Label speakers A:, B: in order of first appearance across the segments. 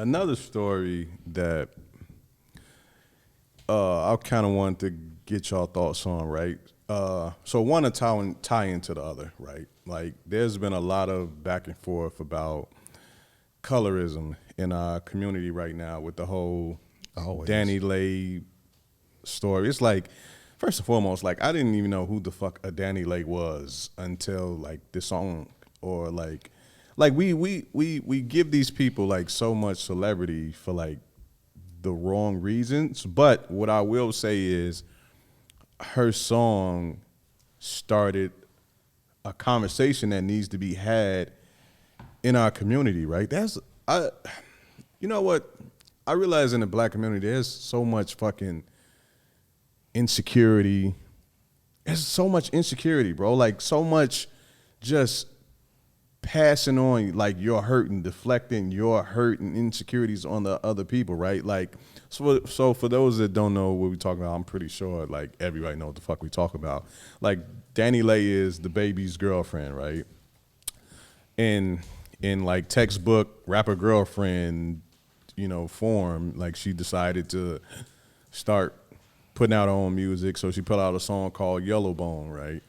A: another story that I kind of wanted to get y'all thoughts on, right? So one to tie into the other, right? Like, there's been a lot of back and forth about colorism in our community right now with the whole Dani Leigh story. It's like, first and foremost, like, I didn't even know who the fuck a Dani Leigh was until like this song, or like we give these people like so much celebrity for like the wrong reasons. But what I will say is, her song started a conversation that needs to be had in our community, right? You know what? I realize in the black community, there's so much fucking insecurity. There's so much insecurity, bro. Like, so much just passing on like your hurt and deflecting your hurt and insecurities on the other people, right? Like, so for those that don't know what we talking about, I'm pretty sure like everybody knows what the fuck we talk about. Like, Dani Leigh is the baby's girlfriend, right? In like textbook rapper girlfriend, you know, form, like, she decided to start putting out her own music, so she put out a song called Yellowbone, right?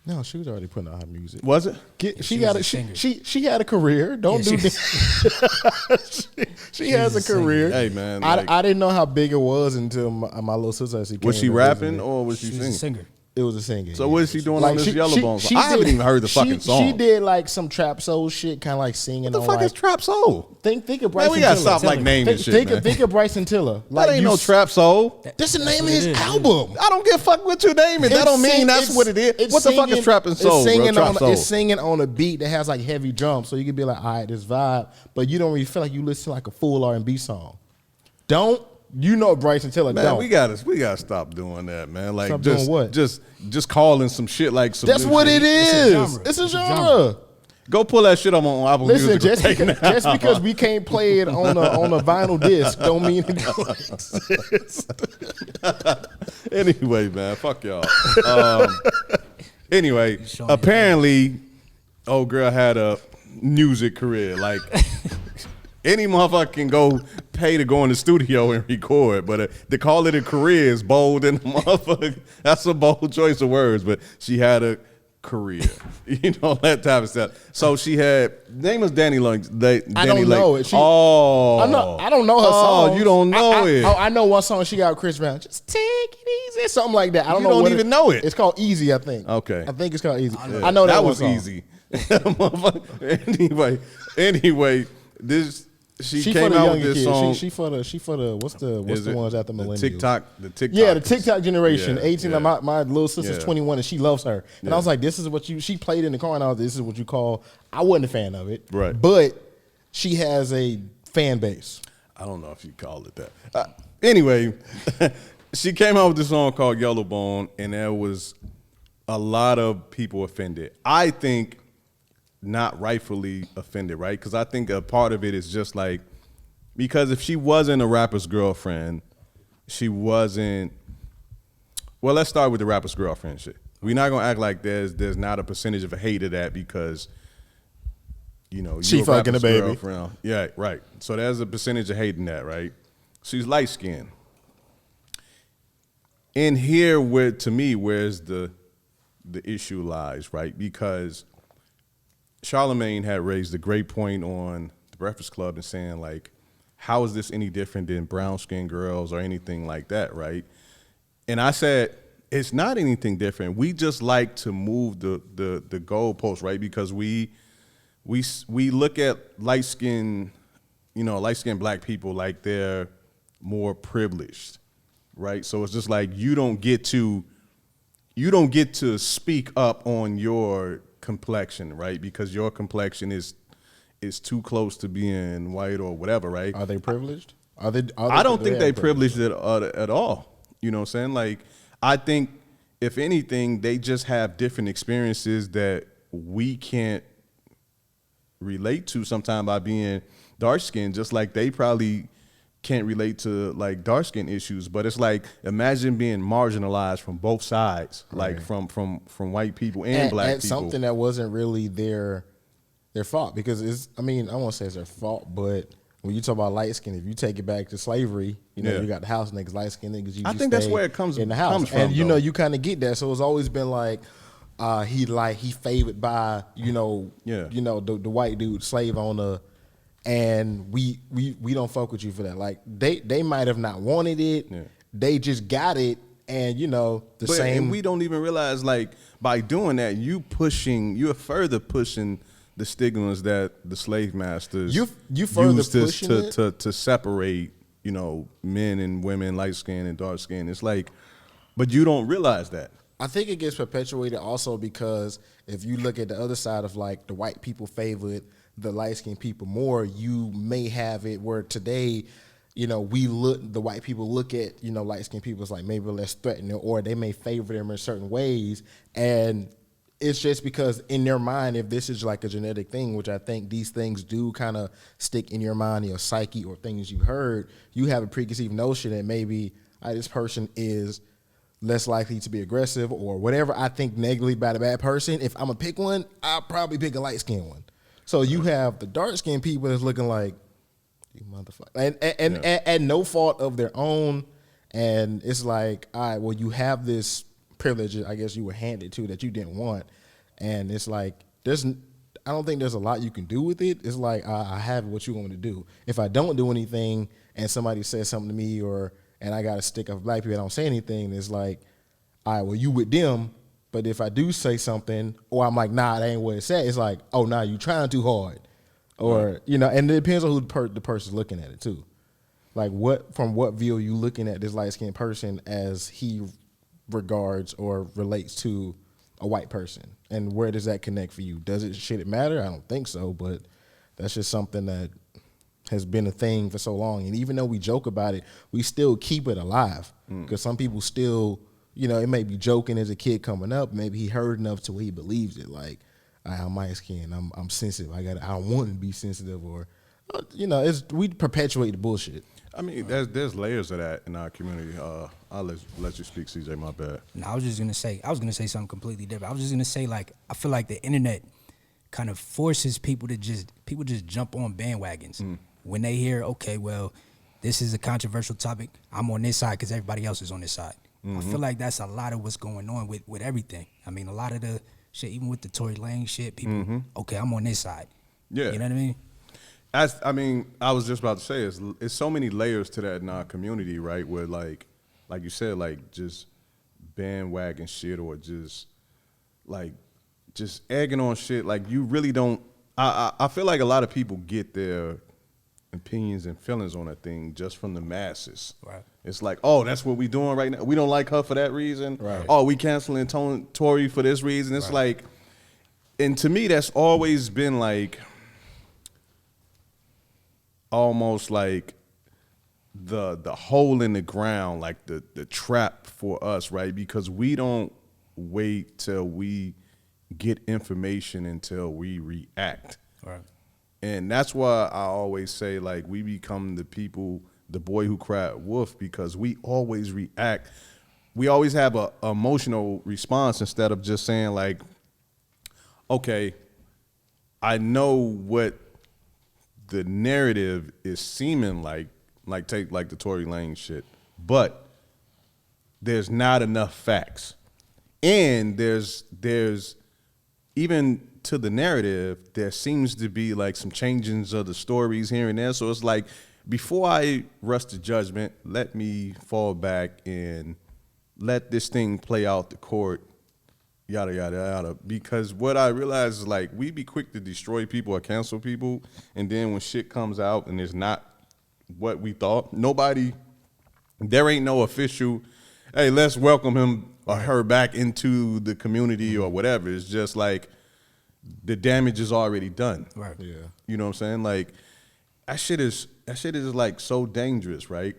B: No, she was already putting out her music.
A: Was it?
B: She had a career. Don't do this. She has a career.
A: Hey man,
B: I didn't know how big it was until my little sister actually came.
A: Was she rapping or was she singing?
C: She's a singer.
B: It was a singing.
A: So what is she doing on this Yellowbone song? I haven't even heard the fucking song.
B: She did like some trap soul shit, kind of like singing.
A: What the fuck is trap soul?
B: Think of Bryson Tiller.
A: We gotta stop like naming shit, man.
B: Think of Bryson Tiller.
A: That ain't no trap soul.
B: That's the name of his album.
A: I don't give a fuck what you name it. That don't mean that's what it is. What the fuck is trap and soul, bro? Trap soul.
B: It's singing on a beat that has like heavy drums, so you can be like, all right, this vibe, but you don't really feel like you listen to like a full R&B song. Don't. You know Bryson Tiller.
A: Man,
B: don't.
A: we gotta stop doing that, man. Like,
B: stop
A: just
B: doing what?
A: Just calling some shit like some.
B: That's what it is. It's a genre.
A: Go pull that shit up on Apple Music.
B: Listen, just because we can't play it on a vinyl disc, don't mean it don't exist.
A: Anyway, man, fuck y'all. Anyway, apparently, old girl had a music career. Like, any motherfucker can go pay to go in the studio and record, but to call it a career is bold and motherfucker. That's a bold choice of words. But she had a career, you know, that type of stuff. So she had, name was Dani Leigh.
B: I don't know it. I don't know her song.
A: Oh, you don't know it.
B: I know one song she got with Chris Brown. Just take it easy, something like that. I don't know.
A: You don't even know it.
B: It's called Easy, I think.
A: Okay.
B: I think it's called Easy. I know
A: that was
B: song.
A: easy. Anyway, this. She came out with this song.
B: She for the what's the ones after millennials?
A: The TikTok.
B: Yeah, the TikTok generation.
A: Yeah,
B: 18.
A: yeah.
B: My little sister's 21 and she loves her. And I was like, this is what she played in the car, and I was, this is what you call. I wasn't a fan of it,
A: right?
B: But she has a fan base.
A: I don't know if you call it that. Anyway, she came out with this song called Yellowbone, and there was a lot of people offended. I think not rightfully offended, right? Because I think a part of it is just like, because if she wasn't a rapper's girlfriend, she wasn't. Well, let's start with the rapper's girlfriend shit. We're not gonna act like there's not a percentage of hate of that because, you know,
B: she fucking a baby.
A: Girlfriend. Yeah, right. So there's a percentage of hate in that, right? She's light skinned. And here, to me, where's the issue lies, right? Because Charlamagne had raised a great point on the Breakfast Club and saying, like, how is this any different than brown-skinned girls or anything like that, right? And I said, it's not anything different. We just like to move the goalposts, right? Because we look at light-skinned black people like they're more privileged, right? So it's just like you don't get to speak up on your complexion, right? Because your complexion is too close to being white or whatever, right?
B: Are they privileged? I
A: don't think they privileged at all. You know what I'm saying? Like, I think if anything, they just have different experiences that we can't relate to sometimes by being dark skinned, just like they probably can't relate to like dark skin issues. But it's like, imagine being marginalized from both sides, right? Like from white people and black people.
B: Something that wasn't really their fault, because I won't say it's their fault, but when you talk about light skin, if you take it back to slavery, you know,
A: Yeah.
B: you got the house niggas, light skin niggas. You
A: I
B: just
A: think that's
B: stay
A: where it comes
B: in the house,
A: comes from,
B: and you
A: though.
B: know, you kind of get that. So it's always been like, he favored by you know the white dude slave owner, and we don't fuck with you for that. Like they might have not wanted it, they just got it, and you know same.
A: And we don't even realize, like, by doing that, you're further pushing the stigmas that the slave masters
B: You further
A: used
B: pushing it?
A: to separate, you know, men and women, light skin and dark skin. It's like, but you don't realize that.
B: I think it gets perpetuated also because if you look at the other side of like the white people favored the light skinned people more, you may have it where today, you know, the white people look at, you know, light skinned people as like maybe less threatening, or they may favor them in certain ways. And it's just because in their mind, if this is like a genetic thing, which I think these things do kind of stick in your mind, your psyche, or things you heard, you have a preconceived notion that maybe this person is less likely to be aggressive or whatever I think negatively about a bad person. If I'm gonna pick one, I'll probably pick a light skinned one. So you have the dark skinned people that's looking like, you motherfucker, and no fault of their own. And it's like, all right, well, you have this privilege, I guess you were handed to that you didn't want. And it's like, I don't think there's a lot you can do with it. It's like, I have what you want me to do. If I don't do anything and somebody says something to me and I got a stick of black people, I don't say anything, it's like, all right, well, you with them. But if I do say something, or I'm like, nah, that ain't what it said, it's like, oh, nah, you trying too hard. Or, you know, and it depends on who the person's looking at it too. Like from what view are you looking at this light-skinned person as he regards or relates to a white person? And where does that connect for you? Should it matter? I don't think so, but that's just something that has been a thing for so long. And even though we joke about it, we still keep it alive. Because some people still, you know, it may be joking as a kid coming up. Maybe he heard enough to where he believes it. Like, I'm light skinned, I'm sensitive. I don't want to be sensitive, or, you know, we perpetuate the bullshit.
A: I mean, there's layers of that in our community. I'll let you speak, CJ. My bad.
C: No, I was gonna say something completely different. I was just gonna say, like, I feel like the internet kind of forces people just jump on bandwagons when they hear, okay, well, this is a controversial topic. I'm on this side because everybody else is on this side. I feel like that's a lot of what's going on with everything. I mean, a lot of the shit, even with the Tory Lane shit, people, okay, I'm on this side.
A: Yeah.
C: You know what I mean?
A: I was just about to say, it's so many layers to that in our community, right? Where like you said, like just bandwagon shit, or just egging on shit. Like you really don't. I feel like a lot of people get their opinions and feelings on a thing just from the masses.
C: Right.
A: It's like, oh, that's what we doing right now. We don't like her for that reason.
B: Right.
A: Oh, we canceling Tory for this reason. It's like, and to me, that's always been like, almost like the hole in the ground, like the trap for us, right? Because we don't wait till we get information until we react.
C: Right.
A: And that's why I always say, like, we become the people, the boy who cried wolf, because we always react. We always have a emotional response instead of just saying, like, okay, I know what the narrative is seeming like take like the Tory Lane shit, but there's not enough facts. And there's even to the narrative, there seems to be like some changings of the stories here and there. So it's like, before I rush to judgment, let me fall back and let this thing play out the court, yada, yada, yada. Because what I realize is, like, we be quick to destroy people or cancel people, and then when shit comes out and it's not what we thought, there ain't no official, hey, let's welcome him or her back into the community or whatever. It's just like, the damage is already done.
C: Right.
B: Yeah.
A: You know what I'm saying? Like, that shit is like so dangerous, right?